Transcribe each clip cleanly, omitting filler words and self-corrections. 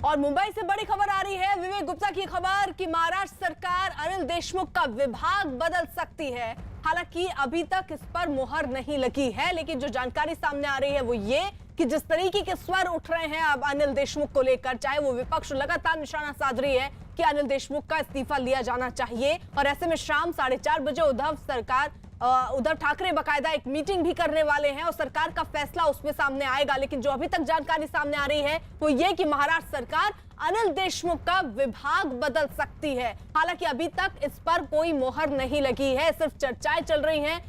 और मुंबई से बड़ी खबर आ रही है, विवेक गुप्ता की खबर कि महाराष्ट्र सरकार अनिल देशमुख का विभाग बदल सकती है। हालांकि अभी तक इस पर मुहर नहीं लगी है, लेकिन जो जानकारी सामने आ रही है वो ये कि जिस तरीके के स्वर उठ रहे हैं अब अनिल देशमुख को लेकर, चाहे वो विपक्ष लगातार निशाना साध रही है कि अनिल देशमुख का इस्तीफा लिया जाना चाहिए। और ऐसे में शाम 4:30 बजे उद्धव ठाकरे बकायदा एक मीटिंग भी करने वाले हैं और सरकार का फैसला उसमें सामने आएगा। लेकिन जो अभी तक जानकारी सामने आ रही है वो ये कि महाराष्ट्र सरकार अनिल देशमुख का विभाग बदल सकती है। हालांकि अभी तक इस पर कोई मोहर नहीं लगी है, सिर्फ चर्चाएं चल रही हैं।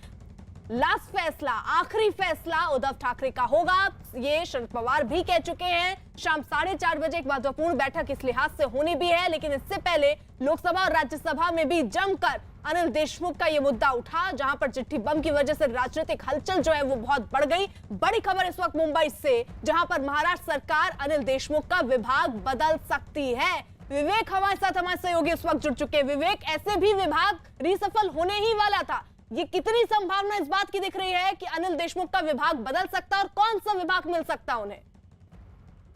लास्ट फैसला, आखिरी फैसला उद्धव ठाकरे का होगा, ये शरद पवार भी कह चुके हैं। शाम 4:30 बजे एक महत्वपूर्ण बैठक इस लिहाज से होनी भी है, लेकिन इससे पहले लोकसभा और राज्यसभा में भी जमकर अनिल देशमुख का ये मुद्दा उठा, जहां पर चिट्ठी बम की वजह से राजनीतिक हलचल जो है वो बहुत बढ़ गई। बड़ी खबर इस वक्त मुंबई से, जहां पर महाराष्ट्र सरकार अनिल देशमुख का विभाग बदल सकती है। विवेक हमारे साथ, हमारे सहयोगी इस वक्त जुड़ चुके हैं। विवेक, ऐसे भी विभाग रिसफल होने ही वाला था, ये कितनी संभावना इस बात की दिख रही है कि अनिल देशमुख का विभाग बदल सकता है और कौन सा विभाग मिल सकता उन्हें?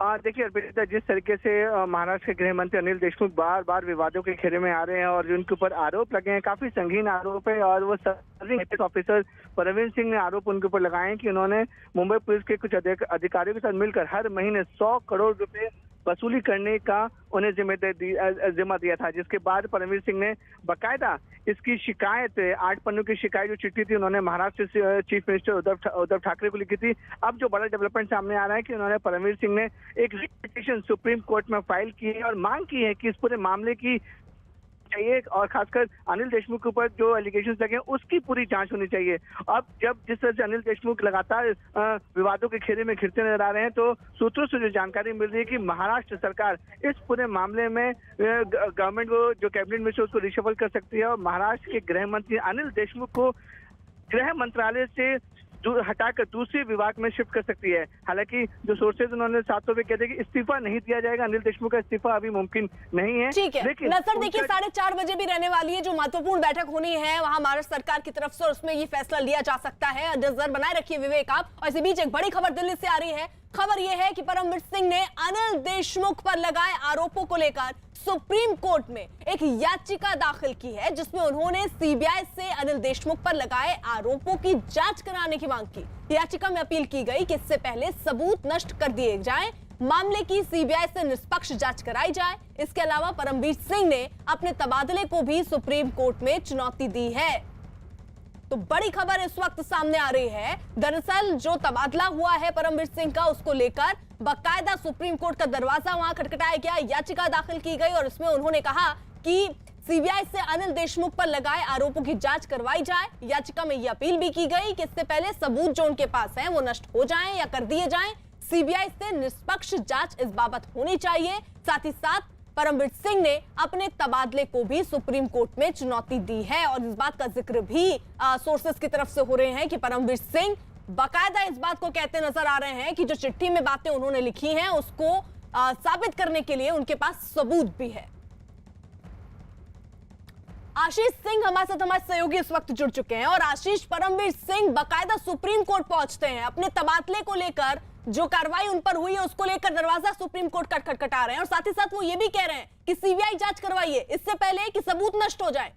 देखिए अर्पिता, जिस तरीके से महाराष्ट्र के गृह मंत्री अनिल देशमुख बार बार विवादों के घेरे में आ रहे हैं और उनके ऊपर आरोप लगे हैं, काफी संगीन आरोप है। और वो सर्विंग ऑफिसर परमवीर सिंह ने आरोप उनके ऊपर लगाए हैं कि उन्होंने मुंबई पुलिस के कुछ अधिकारियों के साथ मिलकर हर महीने 100 करोड़ रुपए वसूली करने का उन्हें जिम्मा दिया था। जिसके बाद परमवीर सिंह ने बकायदा इसकी शिकायत, 8 पन्नों की शिकायत जो चिट्ठी थी उन्होंने महाराष्ट्र से चीफ मिनिस्टर उद्धव ठाकरे को लिखी थी। अब जो बड़ा डेवलपमेंट सामने आ रहा है कि उन्होंने परमवीर सिंह ने एक पिटीशन सुप्रीम कोर्ट में फाइल की है और मांग की है कि इस पूरे मामले की चाहिए और खासकर अनिल देशमुख के ऊपर जो एलिगेशंस लगे हैं उसकी पूरी जांच होनी चाहिए। अब जब जिस तरह से अनिल देशमुख लगातार विवादों के घेरे में घिरते नजर आ रहे हैं, तो सूत्रों से जो जानकारी मिल रही है कि महाराष्ट्र सरकार इस पूरे मामले में गवर्नमेंट को, जो कैबिनेट मिनिस्टर, उसको रिशफल कर सकती है और महाराष्ट्र के गृह मंत्री अनिल देशमुख को गृह मंत्रालय से हटाकर दूसरे विभाग में शिफ्ट कर सकती है। हालांकि जो सोर्सेज उन्होंने साफ तौर पे कहते हैं कि इस्तीफा नहीं दिया जाएगा, अनिल देशमुख का इस्तीफा अभी मुमकिन नहीं है। ठीक है, लेकिन नजर देखिए 4:30 बजे भी रहने वाली है, जो महत्वपूर्ण बैठक होनी है वहां महाराष्ट्र सरकार की तरफ से, और उसमें ये फैसला लिया जा सकता है। नजर बनाए रखिए विवेक आप। और इसी बीच एक बड़ी खबर दिल्ली से आ रही है। खबर यह है कि परमवीर सिंह ने अनिल देशमुख पर लगाए आरोपों को लेकर सुप्रीम कोर्ट में एक याचिका दाखिल की है, जिसमें उन्होंने सीबीआई से अनिल देशमुख पर लगाए आरोपों की जांच कराने की मांग की। याचिका में अपील की गई कि इससे पहले सबूत नष्ट कर दिए जाएं, मामले की सीबीआई से निष्पक्ष जांच कराई जाए। इसके अलावा परमवीर सिंह ने अपने तबादले को भी सुप्रीम कोर्ट में चुनौती दी है। तो बड़ी खबर इस वक्त सामने आ रही है। दरअसल जो तबादला हुआ है परमवीर सिंह का, उसको लेकर बाकायदा सुप्रीम कोर्ट का दरवाजा वहां खटखटाया गया, याचिका दाखिल की गई और इसमें उन्होंने कहा कि सीबीआई से अनिल देशमुख पर लगाए आरोपों की जांच करवाई जाए। याचिका में यह अपील भी की गई कि इससे पहले सबूत जो उनके पास हैं वो नष्ट हो जाएं या कर दिए जाएं। सीबीआई से निष्पक्ष जांच इस बाबत होनी चाहिए। साथ ही साथ परमवीर सिंह ने अपने तबादले को भी सुप्रीम कोर्ट में चुनौती दी है और इस बात का जिक्र भी सोर्सेस की तरफ से हो रहे हैं कि परमवीर सिंह बाकायदा इस बात को कहते नजर आ रहे हैं कि जो चिट्ठी में बातें उन्होंने लिखी हैं उसको साबित करने के लिए उनके पास सबूत भी है। आशीष सिंह हमारे साथ, हमारे सहयोगी इस वक्त जुड़ चुके हैं। और आशीष, परमवीर सिंह बाकायदा सुप्रीम कोर्ट पहुंचते हैं, अपने तबादले को लेकर जो कार्रवाई उन पर हुई है उसको लेकर दरवाजा सुप्रीम कोर्ट का खटखटा रहे हैं और साथ ही साथ वो ये भी कह रहे हैं कि सीबीआई जांच करवाइए इससे पहले कि सबूत नष्ट हो जाए।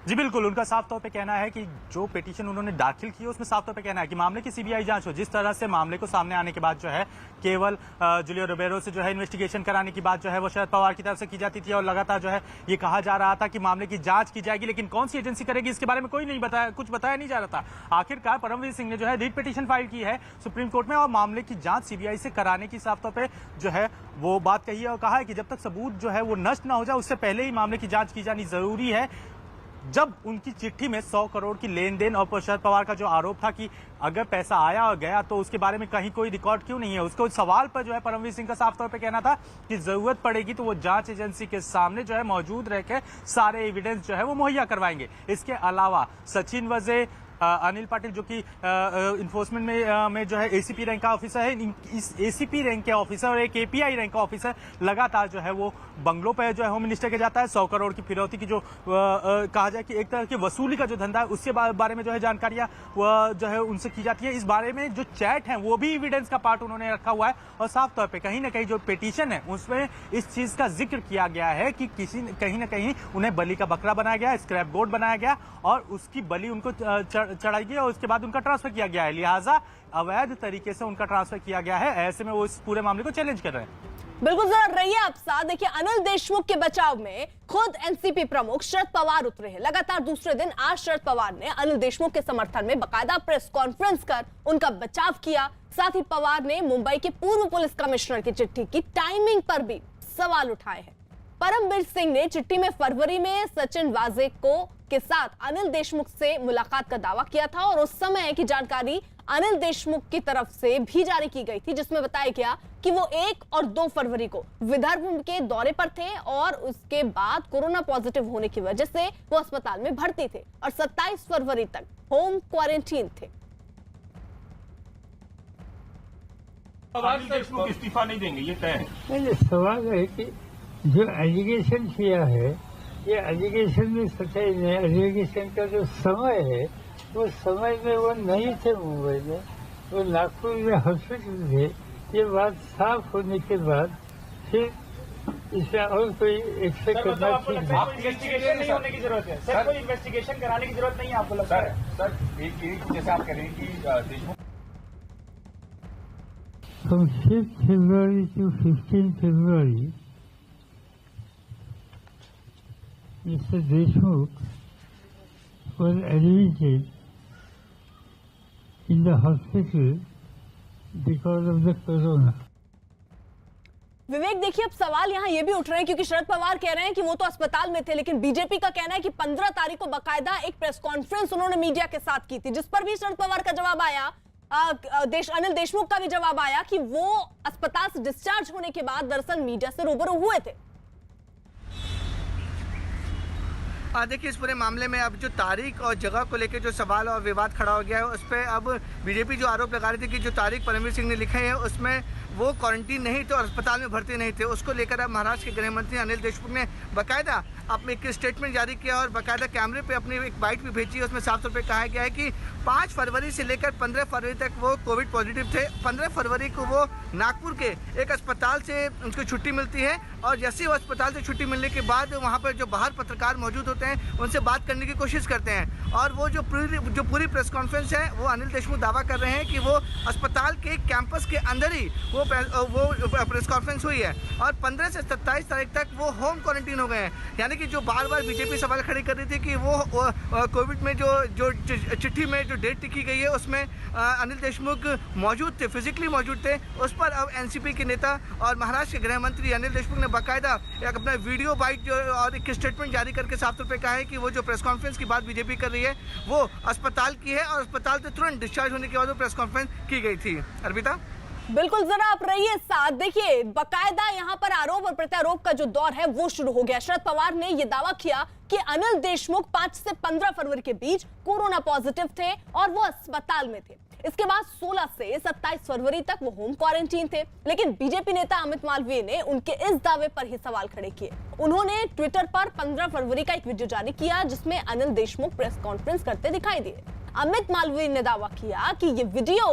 जी बिल्कुल, उनका साफ तौर पे कहना है कि जो पिटीशन उन्होंने दाखिल की है उसमें साफ तौर पे कहना है कि मामले की सीबीआई जांच हो। जिस तरह से मामले को सामने आने के बाद जो है केवल जूलियो रोबेरो से जो है इन्वेस्टिगेशन कराने की बात जो है वो शरद पवार की तरफ से की जाती थी और लगातार जो है ये कहा जा रहा था कि मामले की जांच की जाएगी, लेकिन कौन सी एजेंसी करेगी इसके बारे में कोई नहीं बताया, कुछ बताया नहीं जा रहा था। आखिरकार परमवीर सिंह ने जो है रिट पिटीशन फाइल की है सुप्रीम कोर्ट में और मामले की जांच सीबीआई से कराने की साफ तौर पर जो है वो बात कही है और कहा है कि जब तक सबूत जो है वो नष्ट ना हो जाए उससे पहले ही मामले की जांच की जानी जरूरी है। जब उनकी चिट्ठी में 100 करोड़ की लेन देन और शरद पवार का जो आरोप था कि अगर पैसा आया और गया तो उसके बारे में कहीं कोई रिकॉर्ड क्यों नहीं है, उसको सवाल पर जो है परमवीर सिंह का साफ तौर पे कहना था कि जरूरत पड़ेगी तो वो जांच एजेंसी के सामने जो है मौजूद रहकर सारे एविडेंस जो है वो मुहैया करवाएंगे। इसके अलावा सचिन वजे, अनिल पाटिल जो कि इन्फोर्समेंट में जो है एसीपी रैंक का ऑफिसर है, इस एसीपी रैंक के ऑफिसर और एक एपीआई रैंक का ऑफिसर लगातार जो है वो बंगलों पे जो है होम मिनिस्टर के जाता है। 100 करोड़ की फिरौती की जो कहा जाए कि एक तरह की वसूली का जो धंधा है उसके बारे में जो है जानकारियां जो है उनसे की जाती है। इस बारे में जो चैट है वो भी एविडेंस का पार्ट उन्होंने रखा हुआ है और साफ तौर पे कहीं ना कहीं जो पिटीशन है उसमें इस चीज का जिक्र किया गया है कि कहीं ना कहीं उन्हें बलि का बकरा बनाया गया, स्क्रैप बोर्ड बनाया गया और उसकी बलि उनको चढ़ाई गई और उसके बाद उनका ट्रांसफर किया गया है, लिहाजा अवैध तरीके से उनका ट्रांसफर किया गया है। ऐसे में वो इस पूरे मामले को चैलेंज कर रहे हैं। बिल्कुल जरा रहिए आप साथ। देखिए, अनिल देशमुख के बचाव में खुद एनसीपी प्रमुख शरद पवार उतरे हैं। लगातार दूसरे दिन आज शरद पवार ने अनिल देशमुख के समर्थन में बाकायदा प्रेस कॉन्फ्रेंस कर उनका बचाव किया। साथ ही पवार ने मुंबई के पूर्व पुलिस कमिश्नर की चिट्ठी की टाइमिंग पर भी सवाल उठाए हैं। परमबीर सिंह ने चिट्ठी में फरवरी में सचिन वाजे के साथ अनिल देशमुख से मुलाकात का दावा किया था और उस समय की जानकारी अनिल देशमुख की तरफ से भी जारी की गई थी, जिसमें बताया गया कि वो 1 और 2 फरवरी को विदर्भ के दौरे पर थे और उसके बाद कोरोना पॉजिटिव होने की वजह से वो अस्पताल में भर्ती थे और 27 फरवरी तक होम क्वारंटीन थे। अनिल देशमुख इस्तीफा नहीं देंगे, ये तय है। नहीं, सवाल है कि जो एलिगेशन किया है ये एलिगेशन में सच्चाई नहीं। एलिगेशन का जो समय है वो समय में वो नहीं थे मुंबई में, वो नागपुर में हॉस्पिटल थे। ये बात साफ होने के बाद फिर इसमें और कोई एक्सपेक्ट करना ठीक नहीं। इन्वेस्टिगेशन नहीं होने की जरूरत है सर, कोई इन्वेस्टिगेशन कराने की जरूरत नहीं है आपको लगता है? सर एक जैसे आप कह रहे हैं कि Deshmukh From 5th February to 15th February, Mr. Deshmukh was admitted in the hospital because of the corona. विवेक, देखिए अब सवाल यहाँ ये भी उठ रहे हैं क्योंकि शरद पवार कह रहे हैं कि वो तो अस्पताल में थे, लेकिन बीजेपी का कहना है कि 15 तारीख को बाकायदा एक प्रेस कॉन्फ्रेंस उन्होंने मीडिया के साथ की थी, जिस पर भी शरद पवार का जवाब आया, अनिल देशमुख का भी जवाब आया कि वो अस्पताल से डिस्चार्ज होने के बाद दरअसल मीडिया से रूबरू हुए थे। देखिए, इस पूरे मामले में अब जो तारीख और जगह को लेकर जो सवाल और विवाद खड़ा हो गया है उस पर अब बीजेपी जो आरोप लगा रही थी कि जो तारीख परमवीर सिंह ने लिखे हैं उसमें वो क्वारंटीन नहीं थे और अस्पताल में भर्ती नहीं थे, उसको लेकर अब महाराष्ट्र के गृह मंत्री अनिल देशमुख ने बाकायदा अपने एक स्टेटमेंट जारी किया और बाकायदा कैमरे पे अपनी एक बाइट भी भेजी। उसमें साफ तौर पे कहा गया है कि 5 फरवरी से लेकर 15 फरवरी तक वो कोविड पॉजिटिव थे। 15 फरवरी को वो नागपुर के एक अस्पताल से उनको छुट्टी मिलती है और जैसे वो अस्पताल से छुट्टी मिलने के बाद वहाँ पर जो बाहर पत्रकार मौजूद होते हैं उनसे बात करने की कोशिश करते हैं और वो जो पूरी प्रेस कॉन्फ्रेंस है वो अनिल देशमुख दावा कर रहे हैं कि वो अस्पताल के कैंपस के अंदर ही वो प्रेस कॉन्फ्रेंस हुई है और 15 से 27 तारीख तक वो होम क्वारंटीन हो गए हैं। यानी कि जो बार बार बीजेपी सवाल खड़ी कर रही थी कि वो कोविड में जो चिट्ठी में जो डेट लिखी गई है उसमें अनिल देशमुख मौजूद थे, फिजिकली मौजूद थे, उस पर अब एनसीपी के नेता और महाराष्ट्र के गृह मंत्री अनिल देशमुख ने बाकायदा एक अपना वीडियो बाइट जो और एक स्टेटमेंट जारी करके साफ तौर पर कहा है कि वो जो प्रेस कॉन्फ्रेंस की बात बीजेपी कर रही है वो अस्पताल की है और अस्पताल से तुरंत डिस्चार्ज होने के बाद वो प्रेस कॉन्फ्रेंस की गई थी। अर्पिता, बिल्कुल, जरा आप रहिए साथ। देखिए, बाकायदा यहाँ पर आरोप और प्रत्यारोप का जो दौर है वो शुरू हो गया। शरद पवार ने यह दावा किया कि अनिल देशमुख 5 से 15 फरवरी के बीच कोरोना पॉजिटिव थे और वो अस्पताल में थे। इसके बाद 16 से 27 फरवरी तक वो होम क्वारंटीन थे, लेकिन बीजेपी नेता अमित मालवीय ने उनके इस दावे पर ही सवाल खड़े किए। उन्होंने ट्विटर पर 15 फरवरी का एक वीडियो जारी किया जिसमें अनिल देशमुख प्रेस कॉन्फ्रेंस करते दिखाई दिए। अमित मालवीय ने दावा किया कि ये वीडियो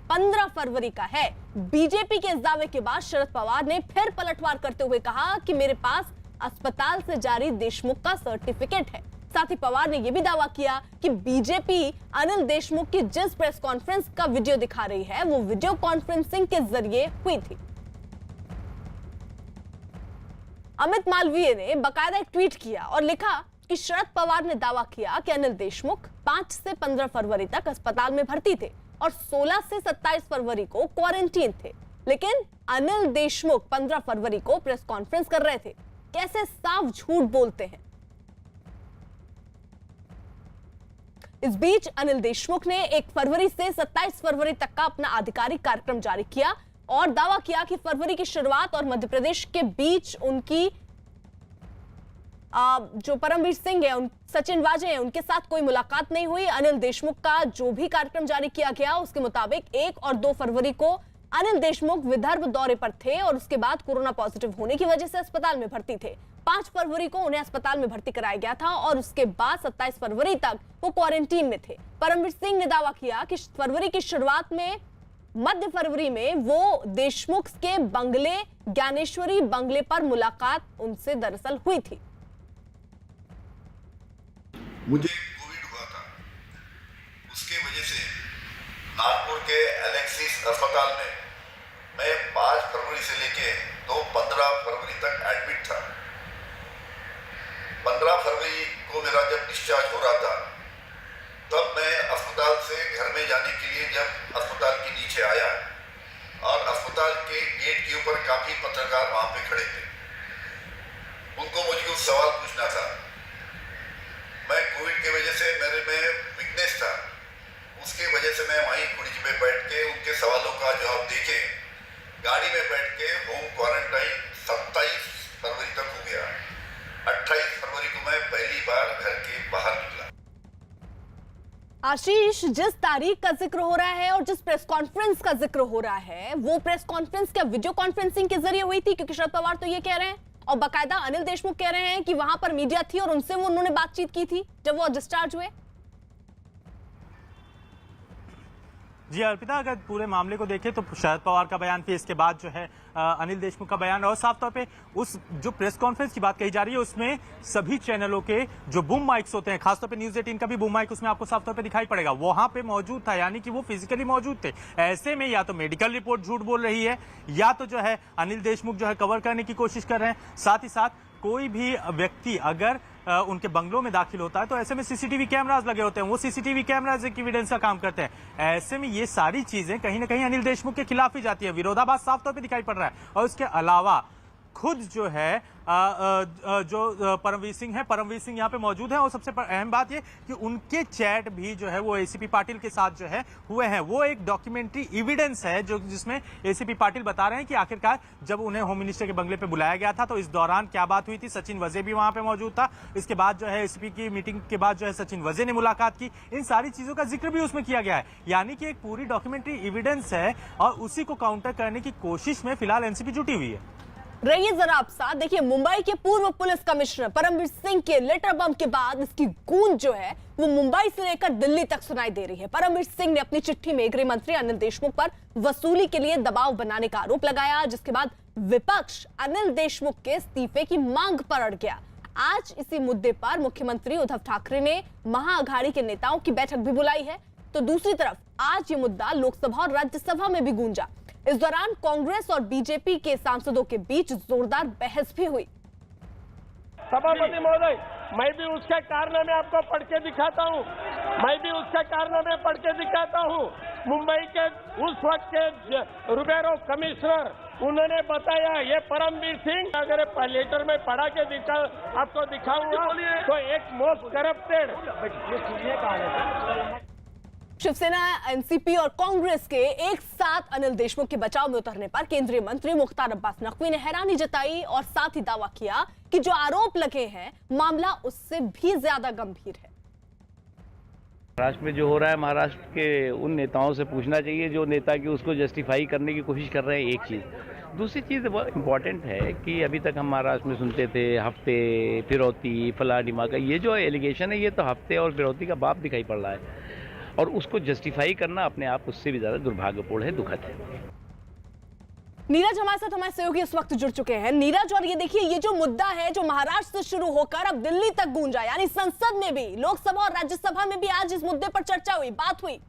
15 फरवरी का है। बीजेपी के इस दावे के बाद शरद पवार ने फिर पलटवार करते हुए कहा कि मेरे पास अस्पताल से जारी देशमुख का सर्टिफिकेट है। साथ ही पवार ने यह भी दावा किया कि बीजेपी अनिल देशमुख की जिस प्रेस कॉन्फ्रेंस का वीडियो दिखा रही है वो वीडियो कॉन्फ्रेंसिंग के जरिए हुई थी। अमित मालवीय ने बाकायदा एक ट्वीट किया और लिखा कि शरद पवार ने दावा किया कि अनिल देशमुख 5 से 15 फरवरी तक अस्पताल में भर्ती थे और 16 से 27 फरवरी को क्वारंटीन थे, लेकिन अनिल देशमुख 15 फरवरी को प्रेस कॉन्फ्रेंस कर रहे थे। कैसे साफ झूठ बोलते हैं। इस बीच अनिल देशमुख ने 1 फरवरी से 27 फरवरी तक का अपना आधिकारिक कार्यक्रम जारी किया और दावा किया कि फरवरी की शुरुआत और मध्य प्रदेश के बीच उनकी जो परमवीर सिंह है, सचिन वाजे हैं, उनके साथ कोई मुलाकात नहीं हुई। अनिल देशमुख का जो भी कार्यक्रम जारी किया गया उसके मुताबिक 1 और 2 फरवरी को अनिल देशमुख विदर्भ दौरे पर थे और उसके बाद कोरोना पॉजिटिव होने की वजह से अस्पताल में भर्ती थे। 5 फरवरी को उन्हें अस्पताल में भर्ती कराया गया था और उसके बाद 27 फरवरी तक वो क्वारंटीन में थे। परमवीर सिंह ने दावा किया कि फरवरी की शुरुआत में, मध्य फरवरी में वो देशमुख के बंगले, ज्ञानेश्वरी बंगले पर मुलाकात उनसे दरअसल हुई थी। मुझे कोविड हुआ था, उसके वजह से नागपुर के एलेक्सिस अस्पताल में मैं 5 फरवरी से लेके 15 फरवरी तक एडमिट था। 15 फरवरी को मेरा जब डिस्चार्ज हो रहा था, तब मैं अस्पताल से घर में जाने के लिए जब अस्पताल के नीचे आया और अस्पताल के गेट के ऊपर काफी पत्रकार वहां पे खड़े थे, उनको मुझे कुछ सवाल पूछना था। मैं कोविड की वजह से मेरे में वीकनेस था, उसके वजह से मैं वहीं कुर्सी पे बैठ के उनके सवालों का जवाब देके गाड़ी में बैठ के होम क्वारंटाइन 27 फरवरी तक हो गया। 28 फरवरी को मैं पहली बार घर के बाहर निकला। आशीष, जिस तारीख का जिक्र हो रहा है और जिस प्रेस कॉन्फ्रेंस का जिक्र हो रहा है, वो प्रेस कॉन्फ्रेंस क्या वीडियो कॉन्फ्रेंसिंग के जरिए हुई थी? क्योंकि शरद पवार तो ये कह रहे हैं और बाकायदा अनिल देशमुख कह रहे हैं कि वहां पर मीडिया थी और उनसे वो उन्होंने बातचीत की थी जब वो डिस्चार्ज हुए। जी अर्पिता, अगर पूरे मामले को देखें तो शरद पवार का बयान, फिर इसके बाद जो है अनिल देशमुख का बयान, और साफ तौर पे उस जो प्रेस कॉन्फ्रेंस की बात कही जा रही है उसमें सभी चैनलों के जो बूम माइक्स होते हैं, खासतौर पे न्यूज 18 का भी बूम माइक उसमें आपको साफ तौर पे दिखाई पड़ेगा, वहां पे मौजूद था, यानी कि वो फिजिकली मौजूद थे। ऐसे में या तो मेडिकल रिपोर्ट झूठ बोल रही है या तो जो है अनिल देशमुख जो है कवर करने की कोशिश कर रहे हैं। साथ ही साथ कोई भी व्यक्ति अगर उनके बंगलों में दाखिल होता है तो ऐसे में सीसीटीवी कैमरास लगे होते हैं, वो सीसीटीवी कैमरास एक एविडेंस का काम करते हैं। ऐसे में ये सारी चीजें कहीं ना कहीं अनिल देशमुख के खिलाफ ही जाती है, विरोधाभास साफ तौर पे दिखाई पड़ रहा है। और उसके अलावा खुद जो है जो परमवीर सिंह है, परमवीर सिंह यहाँ पे मौजूद है और सबसे अहम बात ये कि उनके चैट भी जो है वो एसीपी पाटिल के साथ जो है हुए हैं। वो एक डॉक्यूमेंट्री एविडेंस है जो जिसमें एसीपी पाटिल बता रहे हैं कि आखिरकार जब उन्हें होम मिनिस्टर के बंगले पे बुलाया गया था तो इस दौरान क्या बात हुई थी। सचिन वजे भी वहां पे मौजूद था। इसके बाद जो है एसीपी की मीटिंग के बाद जो है सचिन वजे ने मुलाकात की। इन सारी चीजों का जिक्र भी उसमें किया गया है, यानी कि एक पूरी डॉक्यूमेंट्री एविडेंस है और उसी को काउंटर करने की कोशिश में फिलहाल एनसीपी जुटी हुई है। रहिए जरा आप साथ। देखिए, मुंबई के पूर्व पुलिस कमिश्नर परमवीर सिंह के लेटर बम के बाद इसकी गूंज जो है वो मुंबई से लेकर दिल्ली तक सुनाई दे रही है। परमवीर सिंह ने अपनी चिट्ठी में गृह मंत्री अनिल देशमुख पर वसूली के लिए दबाव बनाने का आरोप लगाया, जिसके बाद विपक्ष अनिल देशमुख के इस्तीफे की मांग पर अड़ गया। आज इसी मुद्दे पर मुख्यमंत्री उद्धव ठाकरे ने महाअघाड़ी के नेताओं की बैठक भी बुलाई है, तो दूसरी तरफ आज ये मुद्दा लोकसभा और राज्यसभा में भी गूंजा। इस दौरान कांग्रेस और बीजेपी के सांसदों के बीच जोरदार बहस भी हुई। सभापति महोदय, मैं भी उसके कारनामे आपको पढ़ के दिखाता हूँ, मुंबई के उस वक्त के रुबेरो कमिश्नर, उन्होंने बताया ये परमवीर सिंह, अगर लेटर में पढ़ा के आपको दिखाऊंगा तो एक मोस्ट करप्टेड। शिवसेना, एनसीपी और कांग्रेस के एक साथ अनिल देशमुख के बचाव में उतरने पर केंद्रीय मंत्री मुख्तार अब्बास नकवी ने हैरानी जताई और साथ ही दावा किया कि जो आरोप लगे हैं मामला उससे भी ज्यादा गंभीर है। महाराष्ट्र में जो हो रहा है, महाराष्ट्र के उन नेताओं से पूछना चाहिए जो नेता की उसको जस्टिफाई करने की कोशिश कर रहे हैं, एक चीज़। दूसरी चीज़ बहुत इम्पॉर्टेंट है कि अभी तक हम महाराष्ट्र में सुनते थे हफ्ते, फिरौती, फला डिमाका, ये जो एलिगेशन है ये तो हफ्ते और फिरौती का बाप दिखाई पड़ रहा है और उसको जस्टिफाई करना अपने आप उससे भी ज्यादा दुर्भाग्यपूर्ण है, दुखद है। नीरज हमारे साथ, हमारे सहयोगी इस वक्त जुड़ चुके हैं। नीरज, और ये देखिए, ये जो मुद्दा है जो महाराष्ट्र से शुरू होकर अब दिल्ली तक गूंजा, यानी संसद में भी, लोकसभा और राज्यसभा में भी आज इस मुद्दे पर चर्चा हुई, बात हुई।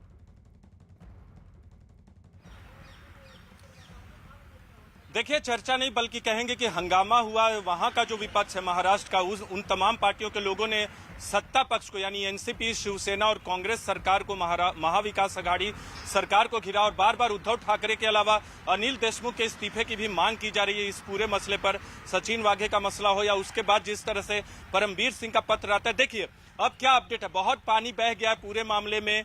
देखिए, चर्चा नहीं बल्कि कहेंगे कि हंगामा हुआ। वहां का जो विपक्ष है महाराष्ट्र का, उन तमाम पार्टियों के लोगों ने सत्ता पक्ष को यानी एनसीपी, शिवसेना और कांग्रेस सरकार को, महाविकास आघाड़ी सरकार को घिरा और बार बार उद्धव ठाकरे के अलावा अनिल देशमुख के इस्तीफे की भी मांग की जा रही है। इस पूरे मसले पर सचिन वाघे का मसला हो या उसके बाद जिस तरह से परमवीर सिंह का पत्र आता है, देखिए अब क्या अपडेट है। बहुत पानी बह गया है पूरे मामले में।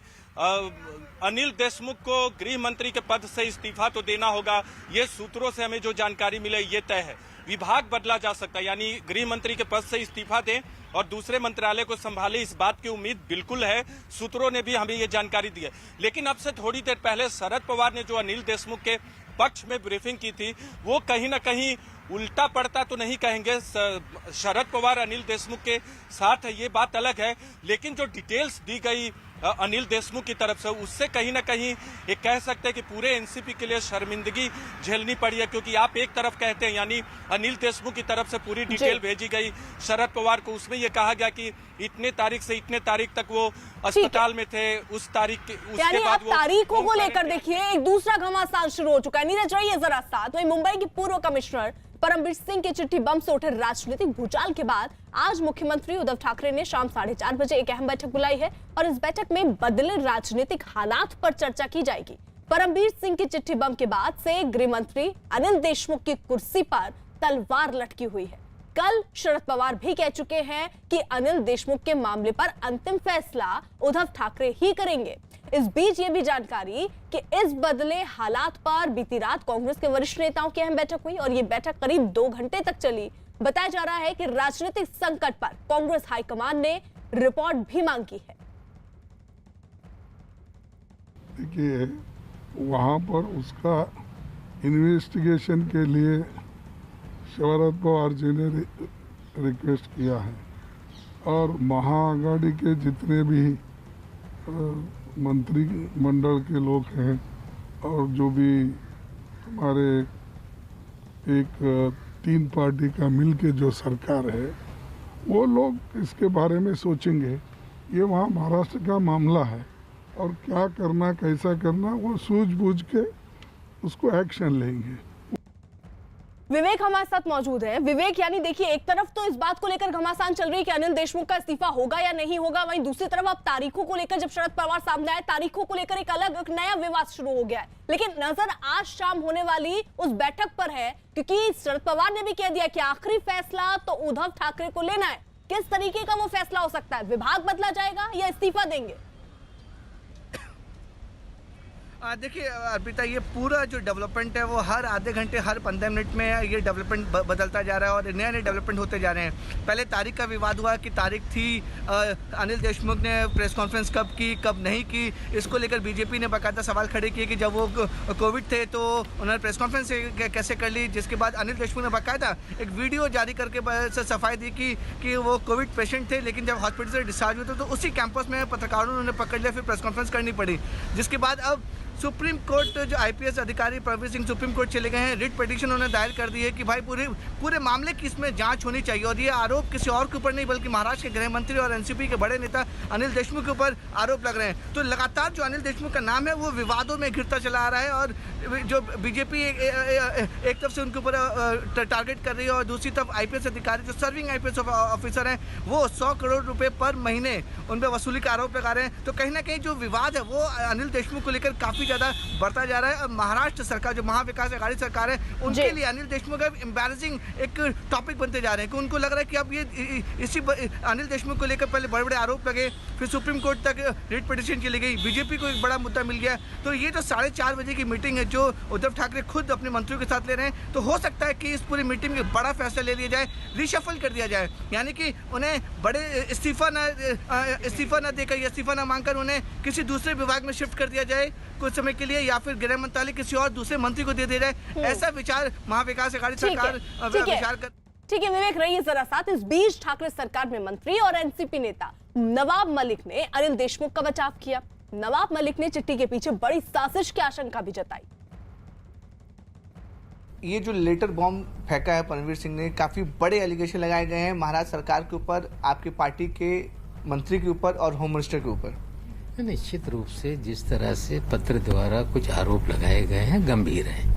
अनिल देशमुख को गृह मंत्री के पद से इस्तीफा तो देना होगा, ये सूत्रों से हमें जो जानकारी मिले ये तय है। विभाग बदला जा सकता है, यानी गृह मंत्री के पद से इस्तीफा दें और दूसरे मंत्रालय को संभाले, इस बात की उम्मीद बिल्कुल है। सूत्रों ने भी हमें ये जानकारी दी है। लेकिन अब से थोड़ी देर पहले शरद पवार ने जो अनिल देशमुख के पक्ष में ब्रीफिंग की थी, वो कहीं ना कहीं उल्टा पड़ता तो नहीं कहेंगे, शरद पवार अनिल देशमुख के साथ है, ये बात अलग है। लेकिन जो डिटेल्स दी गई अनिल देशमुख की तरफ से, उससे कहीं ना कहीं ये कह सकते हैं कि पूरे एनसीपी के लिए शर्मिंदगी झेलनी पड़ी है। क्योंकि आप एक तरफ कहते हैं, यानी अनिल देशमुख की तरफ से पूरी डिटेल भेजी गई शरद पवार को, उसमें ये कहा गया कि इतने तारीख से इतने तारीख तक वो अस्पताल में थे, उस तारीख के उसके बाद वो तारीखों को लेकर देखिए एक दूसरा घमासान शुरू हो चुका है। नीरज रहिए जरा साथ। वहीं मुंबई की पूर्व कमिश्नर परमबीर सिंह के चिट्ठी बम से उठे राजनीतिक भूचाल के बाद आज मुख्यमंत्री उद्धव ठाकरे ने शाम 4:30 बजे एक अहम बैठक बुलाई है और इस बैठक में बदले राजनीतिक हालात पर चर्चा की जाएगी। परमबीर सिंह की चिट्ठी बम के बाद से गृह मंत्री अनिल देशमुख की कुर्सी पर तलवार लटकी हुई है। कल शरद पवार भी कह चुके हैं कि अनिल देशमुख के मामले पर अंतिम फैसला उद्धव ठाकरे ही करेंगे। इस बीच ये भी जानकारी कि इस बदले हालात पर बीती रात कांग्रेस के वरिष्ठ नेताओं की अहम बैठक हुई और ये बैठक करीब 2 घंटे तक चली। बताया जा रहा है कि राजनीतिक संकट पर कांग्रेस हाईकमान ने रिपोर्ट भी मांगी है। देखिए, वहां पर उसका इन्वेस्टिगेशन के लिए शरद पवार जी ने रिक्वेस्ट किया है और महाआघाड़ी के जितने भी मंत्री मंडल के लोग हैं और जो भी हमारे एक 3 पार्टी का मिलके जो सरकार है, वो लोग इसके बारे में सोचेंगे। ये वहाँ महाराष्ट्र का मामला है और क्या करना कैसा करना वो सूझबूझ के उसको एक्शन लेंगे। विवेक हमारे साथ मौजूद है। विवेक, यानी देखिए एक तरफ तो इस बात को लेकर घमासान चल रही है कि अनिल देशमुख का इस्तीफा होगा या नहीं होगा, वहीं दूसरी तरफ अब तारीखों को लेकर जब शरद पवार सामने आए, तारीखों को लेकर एक नया विवाद शुरू हो गया है। लेकिन नजर आज शाम होने वाली उस बैठक पर है, क्योंकि शरद पवार ने भी कह दिया कि आखिरी फैसला तो उद्धव ठाकरे को लेना है। किस तरीके का वो फैसला हो सकता है? विभाग बदला जाएगा या इस्तीफा देंगे? देखिए अर्पिता, ये पूरा जो डेवलपमेंट है वो हर आधे घंटे, हर 15 मिनट में ये डेवलपमेंट बदलता जा रहा है और नए नए डेवलपमेंट होते जा रहे हैं। पहले तारीख का विवाद हुआ कि तारीख थी, अनिल देशमुख ने प्रेस कॉन्फ्रेंस कब की कब नहीं की, इसको लेकर बीजेपी ने बाकायदा सवाल खड़े किए कि जब वो कोविड थे तो उन्होंने प्रेस कॉन्फ्रेंस कैसे कर ली। जिसके बाद अनिल देशमुख ने बाकायदा एक वीडियो जारी करके सफाई दी कि वो कोविड पेशेंट थे, लेकिन जब हॉस्पिटल से डिस्चार्ज हुए तो उसी कैंपस में पत्रकारों ने उन्हें पकड़ लिया, फिर प्रेस कॉन्फ्रेंस करनी पड़ी। जिसके बाद अब सुप्रीम कोर्ट जो आईपीएस अधिकारी परमबीर सिंह सुप्रीम कोर्ट चले गए हैं। रिट पिटीशन उन्होंने दायर कर दी है कि भाई पूरे मामले की इसमें जांच होनी चाहिए और ये आरोप किसी और के ऊपर नहीं बल्कि महाराष्ट्र के गृह मंत्री और एनसीपी के बड़े नेता अनिल देशमुख के ऊपर आरोप लग रहे हैं। तो लगातार जो अनिल देशमुख का नाम है वो विवादों में घिरता चला आ रहा है और जो बीजेपी एक तरफ से उनके ऊपर टारगेट कर रही है और दूसरी तरफ आईपीएस अधिकारी जो सर्विंग आईपीएस ऑफिसर हैं वो 100 करोड़ रुपए पर महीने उन पर वसूली का आरोप लगा रहे हैं। तो कहीं ना कहीं जो विवाद है वो अनिल देशमुख को लेकर काफी ज्यादा बढ़ता जा रहा है। और महाराष्ट्र सरकार जो महाविकास आघाड़ी सरकार है उनके लिए अनिल देशमुख एम्बैरेसिंग एक टॉपिक बनते जा रहे हैं कि उनको लग रहा है कि अब ये इसी अनिल देशमुख को लेकर पहले बड़े बड़े आरोप लगे, फिर सुप्रीम कोर्ट तक रिट पिटीशन चली गई, बीजेपी को एक बड़ा मुद्दा मिल गया। तो ये जो 4:30 बजे की मीटिंग है जो उद्धव ठाकरे खुद अपने मंत्रियों के साथ ले रहे हैं, तो हो सकता है कि इस पूरी मीटिंग में बड़ा फैसला ले लिया जाए, रिशफल कर दिया जाए, यानी कि उन्हें बड़े इस्तीफा न देकर या इस्तीफा न मांगकर उन्हें किसी दूसरे विभाग में शिफ्ट कर दिया जाए कुछ समय के लिए, या फिर गृह मंत्रालय किसी और दूसरे मंत्री को दे दिया जाए। ऐसा विचार महाविकास आघाड़ी सरकार विचार कर। ठीक है विवेक, रहिए जरा साथ। इस बीच ठाकरे सरकार में मंत्री और एनसीपी नेता नवाब मलिक ने अनिल देशमुख का बचाव किया। नवाब मलिक ने चिट्ठी के पीछे बड़ी साजिश की आशंका भी जताई। ये जो लेटर बॉम्ब फेंका है परमवीर सिंह ने, काफी बड़े एलिगेशन लगाए गए हैं महाराष्ट्र सरकार के ऊपर, आपकी पार्टी के मंत्री के ऊपर और होम मिनिस्टर के ऊपर। निश्चित रूप से जिस तरह से पत्र द्वारा कुछ आरोप लगाए गए हैं गंभीर हैं।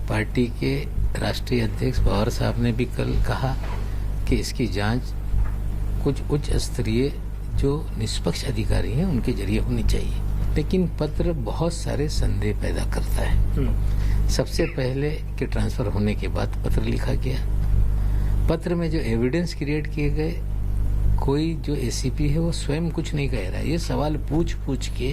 पार्टी के राष्ट्रीय अध्यक्ष पवार साहब ने भी कल कहा कि इसकी जांच कुछ उच्च स्तरीय जो निष्पक्ष अधिकारी हैं उनके जरिए होनी चाहिए, लेकिन पत्र बहुत सारे संदेह पैदा करता है। सबसे पहले कि ट्रांसफर होने के बाद पत्र लिखा गया, पत्र में जो एविडेंस क्रिएट किए गए, कोई जो एसीपी है वो स्वयं कुछ नहीं कह रहा है, ये सवाल पूछ के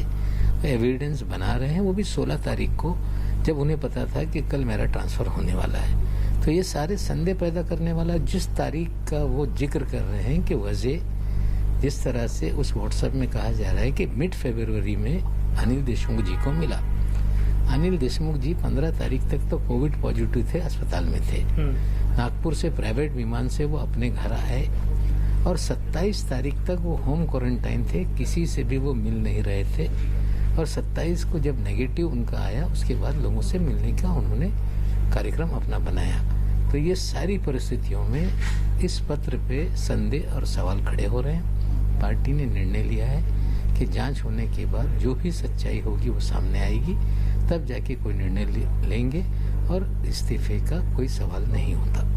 एविडेंस बना रहे हैं, वो भी 16 तारीख को, जब उन्हें पता था कि कल मेरा ट्रांसफर होने वाला है। तो ये सारे संदेह पैदा करने वाला जिस तारीख का वो जिक्र कर रहे हैं कि वजह जिस तरह से उस व्हाट्सएप में कहा जा रहा है कि मिड फरवरी में अनिल देशमुख जी को मिला। अनिल देशमुख जी 15 तारीख तक तो कोविड पॉजिटिव थे, अस्पताल में थे। नागपुर से प्राइवेट विमान से वो अपने घर आए और 27 तारीख तक वो होम क्वारंटाइन थे, किसी से भी वो मिल नहीं रहे थे। और 27 को जब नेगेटिव उनका आया उसके बाद लोगों से मिलने का उन्होंने कार्यक्रम अपना बनाया। तो ये सारी परिस्थितियों में इस पत्र पे संदेह और सवाल खड़े हो रहे हैं। पार्टी ने निर्णय लिया है कि जांच होने के बाद जो भी सच्चाई होगी वो सामने आएगी, तब जाके कोई निर्णय लेंगे और इस्तीफे का कोई सवाल नहीं होता।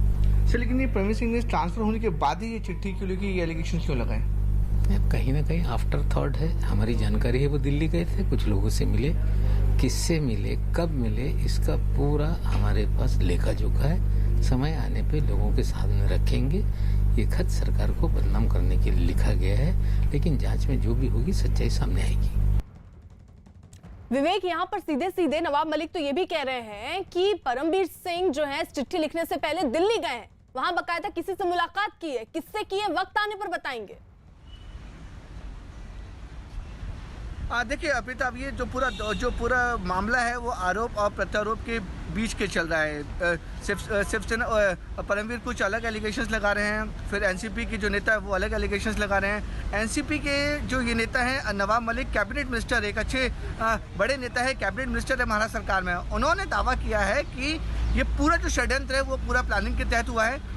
लेकिन ये प्रवीण सिंह ने ट्रांसफर होने के बाद ही ये चिट्ठी क्यों लिखी, ये एलिगेशन क्यों लगाए? कहीं ना कहीं आफ्टर थॉट है। हमारी जानकारी है वो दिल्ली गए थे, कुछ लोगों से मिले, किससे मिले, कब मिले, इसका पूरा हमारे पास लेखा जोखा है। समय आने पे लोगों के सामने रखेंगे। ये खत सरकार को बदनाम करने के लिए लिखा गया है, लेकिन जांच में जो भी होगी सच्चाई सामने आएगी। विवेक, यहाँ पर सीधे सीधे नवाब मलिक तो ये भी कह रहे हैं कि परमबीर सिंह जो है चिट्ठी लिखने से पहले दिल्ली गए हैं, वहां बकायदा किसी से मुलाकात की है। किससे की है वक्त आने पर बताएंगे। देखिए अमिताभ, ये जो पूरा मामला है वो आरोप और प्रत्यारोप के बीच के चल रहा है। शिवसेना परमवीर कुछ अलग एलिगेशंस लगा रहे हैं, फिर एनसीपी के जो नेता है वो अलग एलिगेशंस लगा रहे हैं। एनसीपी के जो ये नेता हैं नवाब मलिक, कैबिनेट मिनिस्टर, एक अच्छे बड़े नेता है, कैबिनेट मिनिस्टर है महाराष्ट्र सरकार में। उन्होंने दावा किया है कि ये पूरा जो षड्यंत्र है वो पूरा प्लानिंग के तहत हुआ है।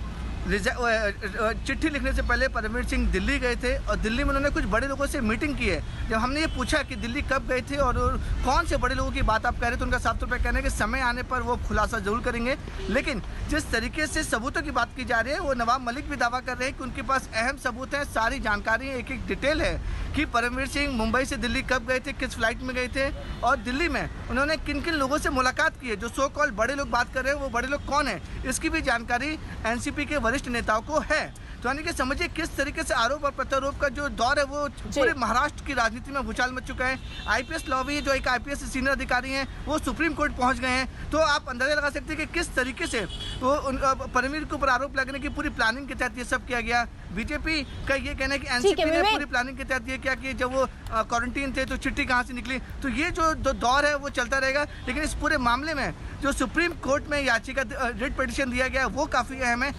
चिट्ठी लिखने से पहले परमवीर सिंह दिल्ली गए थे और दिल्ली में उन्होंने कुछ बड़े लोगों से मीटिंग की है। जब हमने ये पूछा कि दिल्ली कब गए थे और कौन से बड़े लोगों की बात आप कह रहे थे, तो उनका साफ तौर पर कहना है कि समय आने पर वो खुलासा जरूर करेंगे। लेकिन जिस तरीके से सबूतों की बात की जा रही है, वो नवाब मलिक भी दावा कर रहे हैं कि उनके पास अहम सबूत हैं, सारी जानकारी है, एक एक डिटेल है कि परमवीर सिंह मुंबई से दिल्ली कब गए थे, किस फ्लाइट में गए थे और दिल्ली में उन्होंने किन किन लोगों से मुलाकात की है। जो सो कॉल बड़े लोग बात कर रहे हैं वो बड़े लोग कौन है, इसकी भी जानकारी एनसीपी के वरिष्ठ नेताओं को है। तो यानी कि समझिए किस तरीके से आरोप और प्रत्यारोप का जो दौर है वो पूरे महाराष्ट्र की राजनीति में भूचाल मच चुका है। आईपीएस लॉबी, जो एक आईपीएस सीनियर अधिकारी हैं, वो सुप्रीम कोर्ट पहुंच गए हैं। तो आप अंदाजा लगा सकते हैं कि किस तरीके से वो परमवीर के ऊपर आरोप लगने की पूरी प्लानिंग के तहत ये सब किया गया। बीजेपी का ये कहना है कि एनसीपी ने पूरी प्लानिंग के तहत ये किया कि जब वो क्वारंटीन थे तो चिट्ठी कहाँ से निकली। तो ये जो दौर है वो चलता रहेगा। लेकिन इस पूरे मामले में जो सुप्रीम कोर्ट में याचिका रिट पिटीशन दिया गया वो काफी अहम है।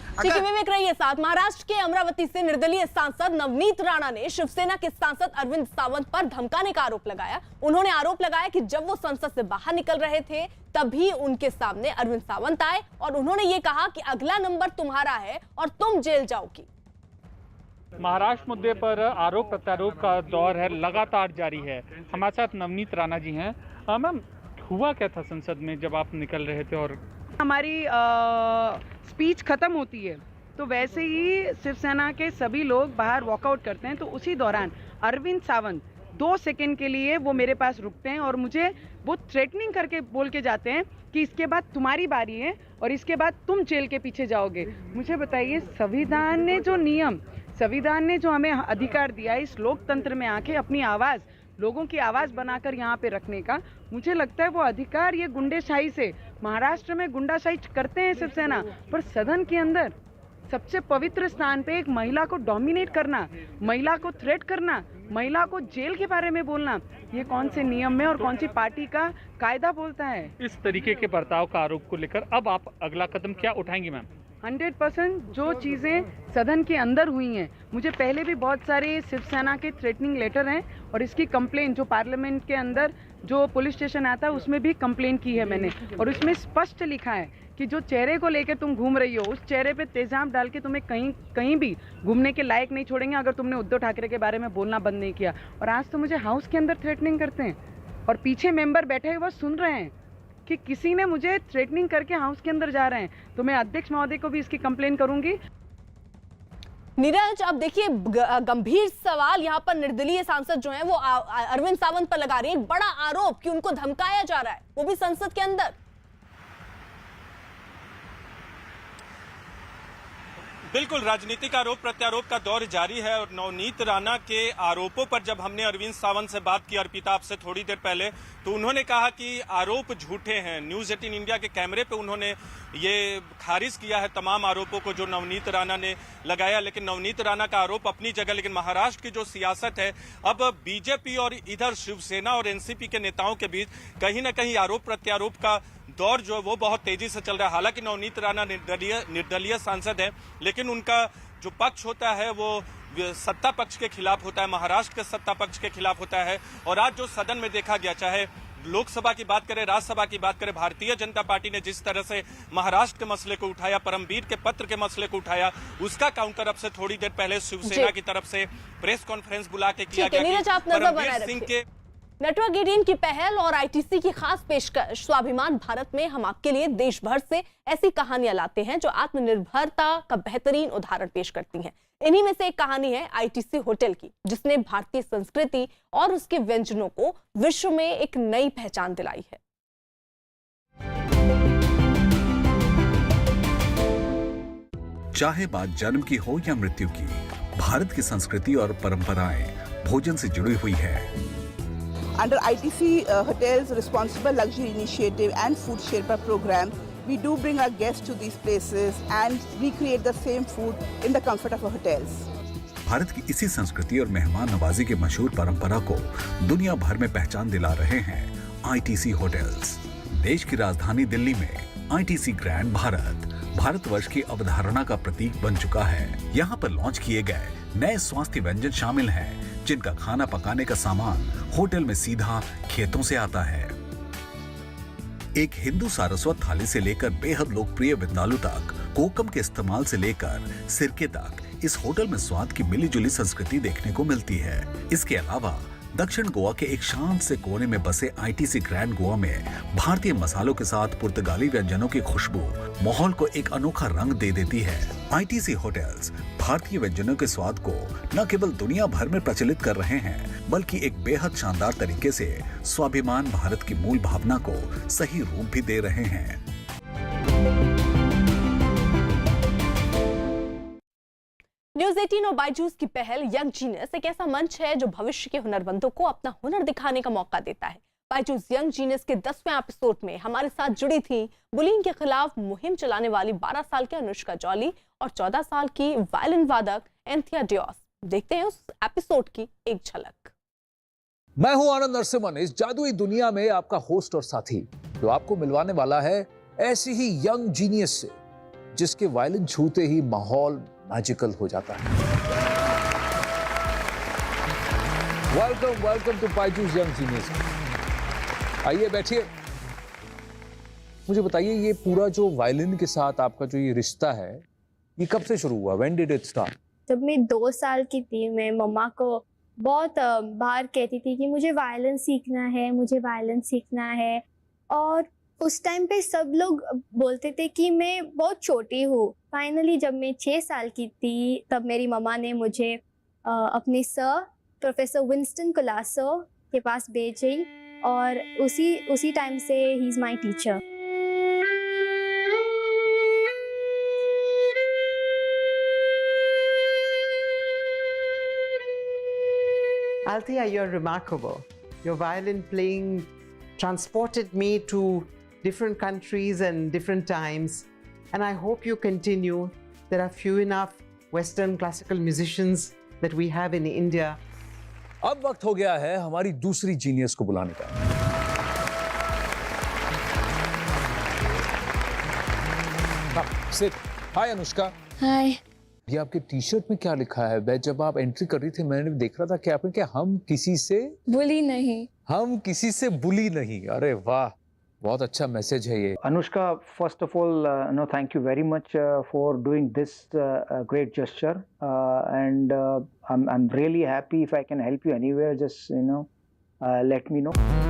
विवेक रहिए साथ। महाराष्ट्र के अमरावती से निर्दलीय सांसद नवनीत राणा ने शिवसेना के सांसद अरविंद सावंत पर धमकाने का आरोप लगाया। उन्होंने आरोप लगाया कि जब वो संसद से बाहर निकल रहे थे तभी उनके सामने अरविंद सावंत आए और उन्होंने ये कहा कि अगला नंबर तुम्हारा है और तुम जेल जाओगी। महाराष्ट्र मुद्दे पर आरोप प्रत्यारोप का दौर है, लगातार जारी है। हमारे साथ नवनीत राणा जी हैं। मैम, हुआ क्या था संसद में जब आप निकल रहे थे? और हमारी स्पीच खत्म होती है तो वैसे ही शिवसेना के सभी लोग बाहर वॉकआउट करते हैं, तो उसी दौरान अरविंद सावंत 2 सेकंड के लिए वो मेरे पास रुकते हैं और मुझे वो थ्रेटनिंग करके बोल के जाते हैं कि इसके बाद तुम्हारी बारी है और इसके बाद तुम जेल के पीछे जाओगे। मुझे बताइए, संविधान ने जो हमें अधिकार दिया है इस लोकतंत्र में आके अपनी आवाज़, लोगों की आवाज़ बनाकर यहाँ पे रखने का, मुझे लगता है वो अधिकार ये गुंडेशाही से, महाराष्ट्र में गुंडाशाही करते हैं शिवसेना, पर सदन के अंदर सबसे पवित्र स्थान पे एक महिला को डोमिनेट करना, महिला को थ्रेट करना, महिला को जेल के बारे में बोलना, ये कौन से नियम में और कौन सी पार्टी का कायदा बोलता है? इस तरीके के बर्ताव का आरोप को लेकर अब आप अगला कदम क्या उठाएंगी मैम? 100% जो चीज़ें सदन के अंदर हुई हैं, मुझे पहले भी बहुत सारे शिवसेना के थ्रेटनिंग लेटर हैं और इसकी कंप्लेंट जो पार्लियामेंट के अंदर जो पुलिस स्टेशन आता है उसमें भी कंप्लेंट की है मैंने, और उसमें स्पष्ट लिखा है कि जो चेहरे को लेकर तुम घूम रही हो उस चेहरे पे तेजाब डाल के तुम्हें कहीं भी घूमने के लायक नहीं छोड़ेंगे अगर तुमने उद्धव ठाकरे के बारे में बोलना बंद नहीं किया। और आज तो मुझे हाउस के अंदर थ्रेटनिंग करते हैं और पीछे मेंबर बैठे हुए वो सुन रहे हैं कि किसी ने मुझे थ्रेटनिंग करके हाउस के अंदर जा रहे हैं। तो मैं अध्यक्ष महोदय को भी इसकी कंप्लेन करूंगी। नीरज, अब देखिए गंभीर सवाल यहाँ पर निर्दलीय सांसद जो हैं वो अरविंद सावंत पर लगा रही है, एक बड़ा आरोप कि उनको धमकाया जा रहा है, वो भी संसद के अंदर। बिल्कुल, राजनीतिक आरोप प्रत्यारोप का दौर जारी है और नवनीत राणा के आरोपों पर जब हमने अरविंद सावंत से बात की, अर्पिता आपसे थोड़ी देर पहले, तो उन्होंने कहा कि आरोप झूठे हैं। न्यूज 18 इंडिया के कैमरे पे उन्होंने ये खारिज किया है तमाम आरोपों को जो नवनीत राणा ने लगाया। लेकिन नवनीत राणा का आरोप अपनी जगह, लेकिन महाराष्ट्र की जो सियासत है, अब बीजेपी और इधर शिवसेना और एनसीपी के नेताओं के बीच कहीं ना कहीं आरोप प्रत्यारोप का दौर जो है वो बहुत तेजी से चल रहा है। हालांकि नवनीत राणा निर्दलीय सांसद है, लेकिन उनका जो पक्ष होता है वो सत्ता पक्ष के खिलाफ होता है, महाराष्ट्र के सत्ता पक्ष के खिलाफ होता है। और आज जो सदन में देखा गया, चाहे लोकसभा की बात करें, राज्यसभा की बात करें, भारतीय जनता पार्टी ने जिस तरह से महाराष्ट्र के मसले को उठाया, परमवीर के पत्र के मसले को उठाया, उसका काउंटर अब से थोड़ी देर पहले शिवसेना की तरफ से प्रेस कॉन्फ्रेंस बुला के किया गया। परमवीर सिंह के नेटवर्क 18 की पहल और आईटीसी की खास पेशकश स्वाभिमान भारत में हम आपके लिए देश भर से ऐसी कहानियां लाते हैं जो आत्मनिर्भरता का बेहतरीन उदाहरण पेश करती हैं। इन्हीं में से एक कहानी है आईटीसी होटल की, जिसने भारतीय संस्कृति और उसके व्यंजनों को विश्व में एक नई पहचान दिलाई है। चाहे बात जन्म की हो या मृत्यु की, भारत की संस्कृति और परंपराएं भोजन से जुड़ी हुई है। Under ITC Hotels Responsible Luxury Initiative and Food Sherpa program, we do bring our guests to these places and recreate the same food in the comfort of our hotels. Bharat की इसी संस्कृति और मेहमान नवाजी की मशहूर परंपरा को दुनिया भर में पहचान दिला रहे हैं आईटीसी होटल्स। देश की राजधानी दिल्ली में आईटीसी ग्रैंड भारतवर्ष की अवधारणा का प्रतीक बन चुका है। यहाँ पर लॉन्च किए गए नए स्वास्थ्य व्यंजन शामिल हैं, जिनका खाना पकाने का सामान होटल में सीधा खेतों से आता है। एक हिंदू सारस्वत थाली से लेकर बेहद लोकप्रिय विंदालू तक, कोकम के इस्तेमाल से लेकर सिरके तक, इस होटल में स्वाद की मिली-जुली संस्कृति देखने को मिलती है। इसके अलावा दक्षिण गोवा के एक शांत से कोने में बसे आईटीसी ग्रैंड गोवा में भारतीय मसालों के साथ पुर्तगाली व्यंजनों की खुशबू माहौल को एक अनोखा रंग दे देती है। आईटीसी होटल्स भारतीय व्यंजनों के स्वाद को न केवल दुनिया भर में प्रचलित कर रहे हैं, बल्कि एक बेहद शानदार तरीके से स्वाभिमान भारत की मूल भावना को सही रूप भी दे रहे हैं। न्यूज 18 और बायजूस की पहल यंग जीनियस एक ऐसा मंच है जो भविष्य के हुनरमंदों को अपना हुनर दिखाने का मौका देता है। बायजूस यंग जीनियस के 10वें एपिसोड में हमारे साथ जुड़ी थी बुलिंग के खिलाफ मुहिम चलाने वाली 12 साल की अनुष्का जॉली और 14 साल की वायलिन वादक एंथिया डियोस। देखते हैं उस एपिसोड की एक झलक। मैं हूं आनंद नरसिम्हन, इस जादुई दुनिया में आपका होस्ट और साथी, जो आपको मिलवाने वाला है ऐसी ही यंग जीनियस से जिसके वायलिन छूते ही माहौल मैजिकल हो जाता है। Welcome to Byju's young genius. आइए बैठिए। मुझे बताइए, ये पूरा जो वायलिन के साथ आपका जो ये रिश्ता है, ये कब से शुरू हुआ? When did it start? जब मैं 2 साल की थी, मैं मम्मा को बहुत बार कहती थी कि मुझे वायलिन सीखना है, मुझे वायलिन सीखना है। और उस टाइम पे सब लोग बोलते थे कि मैं बहुत छोटी हूँ। फाइनली जब मैं 6 साल की थी, तब मेरी मम्मा ने मुझे अपने सर प्रोफेसर विंस्टन कोलासो के पास भेजी और उसी टाइम से he is my teacher. Althea, you're remarkable. Your violin playing transported me to different countries and different times, and I hope you continue. There are few enough Western classical musicians that we have in India. अब वक्त हो गया है हमारी दूसरी genius को बुलाने का। हाय अनुष्का। हाय। ये आपके टी शर्ट में क्या लिखा है? मैं जब आप एंट्री कर रही थी मैंने देख रहा था कि आपने क्या हम किसी से बुली नहीं। हम किसी से बुली नहीं। अरे वाह, बहुत अच्छा मैसेज है ये। Anushka, first of all, thank you very much for doing this great gesture, and I'm really happy if I can help you anywhere. Just let me know.